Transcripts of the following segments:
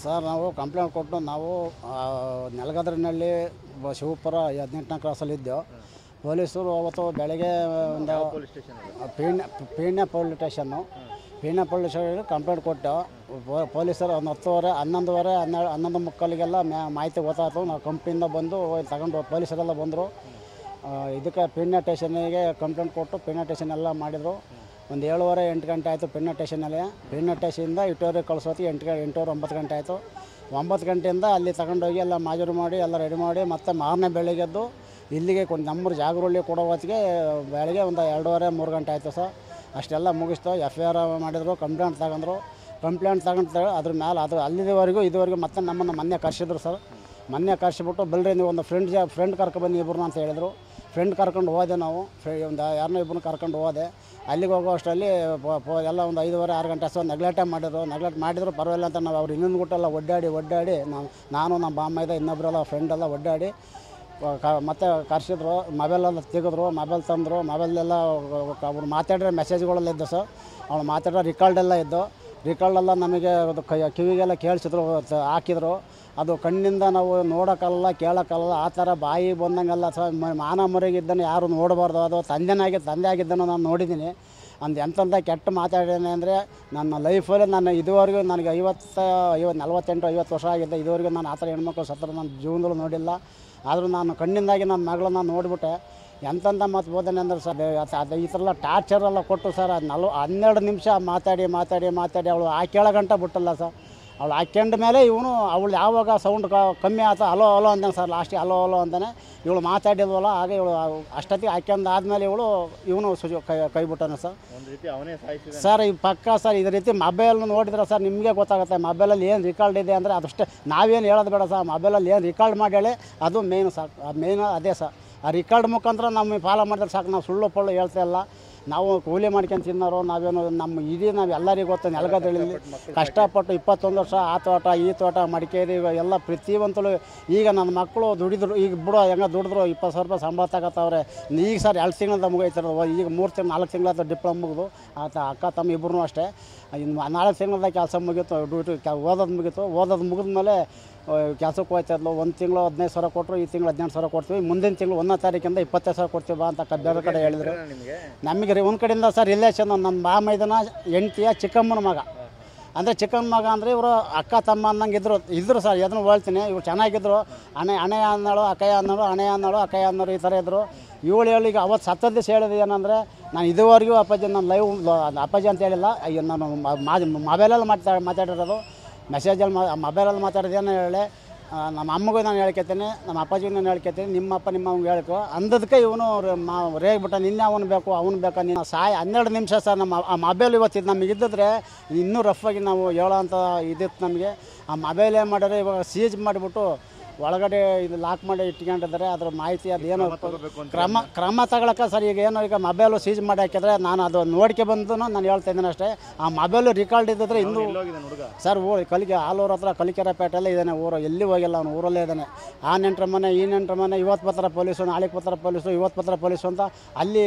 Sir ನಾವು complaint ಕೊಟ್ಟು ನಾವು ನೆಲಗದ್ರಿನಲ್ಲಿ ಶಿವಪುರ 18ನೇ ಕ್ರಾಸಲ್ಲಿದ್ದೆವು. ಪೊಲೀಸರು ಅವತ್ತು ಬೆಳಗ್ಗೆ ಒಂದು ಪೀಣ್ಯ ಪೊಲೀಸ್ ಸ್ಟೇಷನ್ನು ಕಂಪ್ಲೇಂಟ್ ಕೊಟ್ಟು ಪೊಲೀಸರು ಒಂದು 10:30 11:30 11 ಮುಕ್ಕಾಲಿಗೆಲ್ಲ ಮಾಹಿತಿ ಗೊತ್ತಾಯ್ತು. ನಾವು ಕಂಪ್ನಿಯಿಂದ ಬಂದು ತಗೊಂಡು ಪೊಲೀಸರೆಲ್ಲ ಬಂದರು. ಇದಕ್ಕೆ ಪೀಣ್ಯ ಸ್ಟೇಷನ್ನಿಗೆ ಕಂಪ್ಲೇಂಟ್ ಕೊಟ್ಟು ಪೀಣ್ಯ ಸ್ಟೇಷನ್ ಎಲ್ಲ ಮಾಡಿದರು. ಒಂದು 7:30 8 ಗಂಟೆ ಆಯಿತು ಪೀಣ್ಯ ಸ್ಟೇಷನಲ್ಲಿ. ಪೀಣ್ಯ ಸ್ಟೇಷನಿಂದ ಇಟ್ಟೂರಿಗೆ ಕಳಿಸೋತಿ 8 9 ಗಂಟೆ ಆಯಿತು. 9 ಗಂಟೆಯಿಂದ ಅಲ್ಲಿ ತಗೊಂಡೋಗಿ ಎಲ್ಲ ಮಾಜೂರು ಮಾಡಿ ಎಲ್ಲ ರೆಡಿ ಮಾಡಿ ಮತ್ತು ಮಾರನೇ ಬೆಳಿಗ್ಗೆದ್ದು ಇಲ್ಲಿಗೆ ನಮ್ಮೂರು ಜಾಗರಳ್ಳಿ ಕೊಡೋ ಹೊತ್ತಿಗೆ ಬೆಳಗ್ಗೆ ಒಂದು 2:30 3 ಗಂಟೆ ಆಯಿತು ಸರ್. ಅಷ್ಟೆಲ್ಲ ಮುಗಿಸ್ತು. FIR ಮಾಡಿದ್ರು, ಕಂಪ್ಲೇಂಟ್ ತಗೊಂಡ್ರು. ಅದ್ರ ಮೇಲೆ ಅದು ಇದುವರೆಗೂ ಮತ್ತೆ ನಮ್ಮನ್ನು ಮೊನ್ನೆ ಕರೆಸಿದ್ರು ಸರ್. ಮೊನ್ನೆ ಕರೆಸಿಬಿಟ್ಟು ಬಲ್ರಿ ನೀವು ಒಂದು ಫ್ರೆಂಡ್ ಕರ್ಕೊಬನ್ನಿ ಇಬ್ಬರನ್ನ ಅಂತ ಹೇಳಿದರು. ಫ್ರೆಂಡ್ ಕರ್ಕೊಂಡು ಹೋದೆ. ನಾವು ಒಂದು ಯಾರನ್ನೋ ಇಬ್ಬರನ್ನ ಕರ್ಕೊಂಡು ಹೋದೆ. ಅಲ್ಲಿಗೆ ಹೋಗೋ ಅಷ್ಟರಲ್ಲಿ ಎಲ್ಲ ಒಂದು 5:30 6 ಗಂಟೆ ಅಷ್ಟು ನೆಗ್ಲೆಕ್ಟ್ ಮಾಡಿದ್ರು ಪರವಾಗಿಲ್ಲ ಅಂತ ನಾವು ಅವ್ರು ಇನ್ನೊಂದು ಗುಟ್ಟೆಲ್ಲ ಒಡ್ಡಾಡಿ ನಾನು ನಮ್ಮ ಬಾಮ್ಮ ಇದೆ ಇನ್ನೊಬ್ಬರೆಲ್ಲ ಫ್ರೆಂಡೆಲ್ಲ ಒಡ್ಡಾಡಿ ಮತ್ತೆ ಕರೆಸಿದ್ರು. ಮೊಬೈಲೆಲ್ಲ ತೆಗೆದ್ರು, ಮೊಬೈಲ್ ತಂದರು. ಮೊಬೈಲೆಲ್ಲ ಅವ್ರು ಮಾತಾಡಿರೋ ಮೆಸೇಜ್ಗಳೆಲ್ಲ ಇದ್ದು ಸರ್. ಅವ್ರು ಮಾತಾಡೋ ರಿಕಾರ್ಡೆಲ್ಲ ಇದ್ದು. ರಿಕಾರ್ಡೆಲ್ಲ ನಮಗೆ ಕಿವಿಗೆಲ್ಲ ಕೇಳಿಸಿದ್ರು, ಹಾಕಿದ್ರು. ಅದು ಕಣ್ಣಿಂದ ನಾವು ನೋಡೋಕ್ಕಲ್ಲ ಕೇಳೋಕ್ಕಲ್ಲ ಆ ಥರ ಬಾಯಿ ಬಂದಂಗೆಲ್ಲ ಸರ್. ಮಾನ ಮರೆಗಿದ್ದನ್ನು ಯಾರು ನೋಡಬಾರ್ದು. ಅದು ತಂದೆ ಆಗಿದ್ದನ್ನು ನಾನು ನೋಡಿದ್ದೀನಿ. ಎಂಥಂಥ ಕೆಟ್ಟ ಮಾತಾಡಿದ್ದೇನೆ ಅಂದರೆ ನನ್ನ ಲೈಫಲ್ಲಿ ನಾನು ಇದುವರೆಗೂ ನನಗೆ 48 50 ವರ್ಷ ಆಗಿದೆ. ಇದುವರೆಗೂ ನಾನು ಆ ಥರ ಹೆಣ್ಮಕ್ಳು ಸತ್ರ ನನ್ನ ಜೀವನದಲ್ಲೂ ನೋಡಿಲ್ಲ. ಆದರೂ ನಾನು ಕಣ್ಣಿಂದಾಗಿ ನನ್ನ ಮಗಳನ್ನ ನೋಡಿಬಿಟ್ಟೆ. ಎಂಥಂಥ ಮಾತು ಬೋಧನೆ ಅಂದರೆ ಸರ್ ಅದು ಈ ಥರ ಎಲ್ಲ ಟಾರ್ಚರೆಲ್ಲ ಕೊಟ್ಟು ಸರ್ 12 ನಿಮಿಷ ಮಾತಾಡಿ ಅವಳು ಕೇಳೋ ಗಂಟೆ ಬಿಟ್ಟಲ್ಲ ಸರ್. ಅವಳು ಹಾಕ್ಯಂಡ ಮೇಲೆ ಅವಳು ಯಾವಾಗ ಸೌಂಡ್ ಕಮ್ಮಿ ಆಯ್ತು ಹಲೋ ಅಂತಾನೆ ಸರ್. ಲಾಸ್ಟಿಗೆ ಹಲೋ ಅಂತಾನೆ ಇವಳು ಮಾತಾಡಿದ್ವಲ್ಲ. ಆಗ ಇವಳು ಅಷ್ಟೊತ್ತಿಗೆ ಹಾಕ್ಯಂದಾದ್ಮೇಲೆ ಇವನು ಕೈ ಬಿಟ್ಟಾನೆ ಸರ್. ಸರ್ ಈ ಪಕ್ಕ ಸರ್ ಇದೇ ರೀತಿ ಮೊಬೈಲ್ ನೋಡಿದ್ರೆ ಸರ್ ನಿಮಗೆ ಗೊತ್ತಾಗುತ್ತೆ. ಮೊಬೈಲಲ್ಲಿ ಏನು ರಿಕಾರ್ಡ್ ಇದೆ ಅಂದರೆ ಅದಷ್ಟೇ, ನಾವೇನು ಹೇಳೋದು ಬೇಡ ಸರ್. ಮೊಬೈಲಲ್ಲಿ ಏನು ರಿಕಾರ್ಡ್ ಮಾಡಿ ಹೇಳಿ ಅದು ಮೇಯ್ನು ಸಾಕು. ಮೇಯ್ನು ಅದೇ ಸರ್. ಆ ರಿಕಾರ್ಡ್ ಮುಖಾಂತರ ನಮಗೆ ಫಾಲೋ ಮಾಡಿದ್ರೆ ಸಾಕು. ನಾವು ಸುಳ್ಳು ಹೇಳ್ತಾ ಇಲ್ಲ. ನಾವು ಕೂಲಿ ಮಾಡ್ಕೊಂಡು ತಿನ್ನೋರು ನಾವೇನು ನಮ್ಮ ನಾವು ಎಲ್ಲರಿಗೂ ಗೊತ್ತು. ನೆಲಗದ್ರಲ್ಲಿ ಕಷ್ಟಪಟ್ಟು 21 ವರ್ಷ ಆ ತೋಟ ಈ ತೋಟ ಮಡಿಕೇರಿ ಎಲ್ಲ ಪ್ರತಿಯೊಂದಲು ಈಗ ನನ್ನ ಮಕ್ಕಳು ದುಡಿದ್ರು. ಈಗ ಬಿಡೋ ಹೆಂಗೆ ದುಡಿದ್ರು 20,000 ರೂಪಾಯಿ ಸಂಬಳ ತಗೋತಾವ್ರೆ. ಈಗ ಸರ್ 2 ತಿಂಗಳಿಂದ ಮುಗೈತಿರೋದು. ಈಗ 3 ತಿಂಗಳು 4 ತಿಂಗಳಾದ ಡಿಪ್ಲೊಮಾ ಮುಗಿದು ಅಕ್ಕ ತಮ್ಮ ಇಬ್ಬರೂ ಅಷ್ಟೇ. ಇನ್ನು 4 ತಿಂಗಳದ ಕೆಲಸ ಮುಗೀತು. ಡ್ಯೂಟಿ ಓದೋದು ಮುಗಿದ್ಮೇಲೆ ಕೆಲಸಕ್ಕೆ ಹೋಗ್ತಾಯಿದ್ಲು. 1 ತಿಂಗಳು 15,000 ಕೊಟ್ಟರು. ಈ ತಿಂಗಳು 18,000 ಕೊಡ್ತೀವಿ. ಮುಂದಿನ ತಿಂಗಳು 1ನೇ ತಾರೀಕಿಂದ 25,000 ಕೊಡ್ತೀವಿ ಬಾ ಅಂತ ಬೇರೆ ಕಡೆ ಹೇಳಿದ್ರು. ನಮಗೆ ಒಂದು ಕಡೆಯಿಂದ ಸರ್ ರಿಲೇಷನ್ ನನ್ನ ಮಾಮ ಇದನ್ನ ಹೆಂಡ್ತಿಯ ಚಿಕ್ಕಮ್ಮನ ಮಗ ಅಂದರೆ ಚಿಕ್ಕಮ್ಮನ ಮಗ ಅಂದರೆ ಇವರು ಅಕ್ಕ ತಮ್ಮ ಅನ್ನಂಗೆ ಇದ್ರು ಸರ್. ಅದನ್ನು ಹೇಳ್ತೀನಿ. ಇವ್ರು ಚೆನ್ನಾಗಿದ್ರು. ಅಣೆಯ ಅನ್ನೋಳು ಅಕ್ಕಯ್ಯ ಅನ್ನೋರು ಈ ಥರ ಇದ್ದರು. ಹೇಳಿ ಈಗ ಅವತ್ತು ಸತ್ತದ ದಿವಸ ಹೇಳಿದೆ ಏನಂದರೆ ನಾನು ಇದುವರೆಗೂ ಅಪ್ಪಾಜಿ ನಾನು ಲೈವ್ ಅಪ್ಪಾಜಿ ಅಂತ ಹೇಳಿಲ್ಲ. ನಾನು ಮೊಬೈಲಲ್ಲಿ ಮಾತಾಡಿರೋದು. ಮೆಸೇಜಲ್ಲಿ ಮೊಬೈಲಲ್ಲಿ ಮಾತಾಡೋದೇನು ಹೇಳಿ ನಮ್ಮ ಅಮ್ಮಗೂ ನಾನು ಹೇಳ್ಕೊತೀನಿ, ನಮ್ಮ ಅಪ್ಪಾಜಿಗೂ ನಾನು ಹೇಳ್ಕೊತೀನಿ. ನಿಮ್ಮಪ್ಪ ನಿಮ್ಮವ್ಗೆ ಹೇಳ್ಕೊ ಅಂದದಕ್ಕೆ ಇವನು ರೇಗ್ಬಿಟ್ಟ. ನಿನ್ನೆ ಅವನು ಬೇಕಾ ನೀನು 12 ನಿಮಿಷ ಸರ್. ನಮ್ಮ ಆ ಮೊಬೈಲ್ ಇವತ್ತಿದ್ದು ನಮಗಿದ್ದಿದ್ರೆ ಇನ್ನೂ ರಫಾಗಿ ನಾವು ಹೇಳೋ ಅಂಥ ಇದಿತ್ತು ನಮಗೆ. ಆ ಮೊಬೈಲ್ ಏನು ಮಾಡ್ಯಾರೆ ಇವಾಗ ಸೀಜ್ ಮಾಡಿಬಿಟ್ಟು ಒಳಗಡೆ ಇದು ಲಾಕ್ ಮಾಡಿ ಇಟ್ಕೊಂಡಿದ್ದಾರೆ. ಅದ್ರ ಮಾಹಿತಿ ಅದು ಏನೋ ಕ್ರಮ ತಗೊಳಕ್ಕೆ ಸರ್. ಈಗ ಮೊಬೈಲು ಸೀಜ್ ಮಾಡಿ ಹಾಕಿದ್ರೆ ನಾನು ಅದು ನೋಡ್ಕೆ ಬಂದು ನಾನು ಹೇಳ್ತಾ ಇದ್ದೀನಿ ಅಷ್ಟೇ. ಆ ಮೊಬೈಲು ರಿಕಾರ್ಡ್ ಇದ್ದಿದ್ರೆ ಇನ್ನೂ ಸರ್ ಆಲೂರು ಹತ್ರ ಕಲಿಕೆರೆಪೇಟೆಲ್ಲೇ ಇದ್ದಾನೆ. ಎಲ್ಲಿ ಹೋಗಿಲ್ಲ, ಅವನು ಊರಲ್ಲೇ ಇದ್ದಾನೆ. ಆ ನೆಂಟ್ರ ಮನೆ ಈ ನೆಂಟ್ರ ಮನೆ, ಇವತ್ತು ಬರ್ತಾರೆ ಪೊಲೀಸು, ನಾಳೆಗೆ ಬರ್ತಾರೆ ಪೊಲೀಸು, ಇವತ್ತು ಬರ್ತಾರೆ ಪೊಲೀಸು ಅಂತ ಅಲ್ಲಿ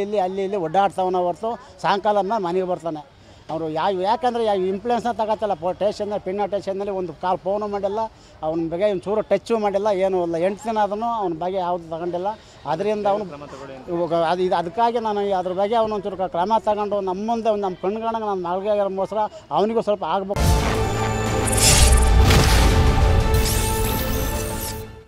ಇಲ್ಲಿ ಒಡ್ಡಾಡ್ತಾವನ ಹೊರತು ಸಾಯಂಕಾಲ ಮನೆಗೆ ಬರ್ತಾನೆ. ಅವರು ಯಾಕಂದರೆ ಇಂಪ್ಲೂಯೆನ್ಸ್ನ ತಗೋತಲ್ಲ. ಪಿಣ್ಯ ಸ್ಟೇಷನ್ನಲ್ಲಿ ಒಂದು ಕಾಲ್ ಫೋನು ಮಾಡಿಲ್ಲ. ಅವನ ಬಗ್ಗೆ ಚೂರು ಟಚ್ಚು ಮಾಡಿಲ್ಲ, ಏನೂ ಇಲ್ಲ. 8 ದಿನ ಅದನ್ನು ಅವನ ಬಗ್ಗೆ ಯಾವುದು ತಗೊಂಡಿಲ್ಲ. ಅದರಿಂದ ಅವನು ಅದಕ್ಕಾಗಿ ನಾನು ಅದ್ರ ಬಗ್ಗೆ ಅವನೊಂಚೂರು ಕ್ರಮ ತಗೊಂಡು ನಮ್ಮ ಮುಂದೆ ನಮ್ಮ ಕಣ್ಗಣಗೆ ನನ್ನ ಮಗಳಿಗೆ ಮೋಸರ ಅವನಿಗೂ ಸ್ವಲ್ಪ ಆಗ್ಬೇಕು.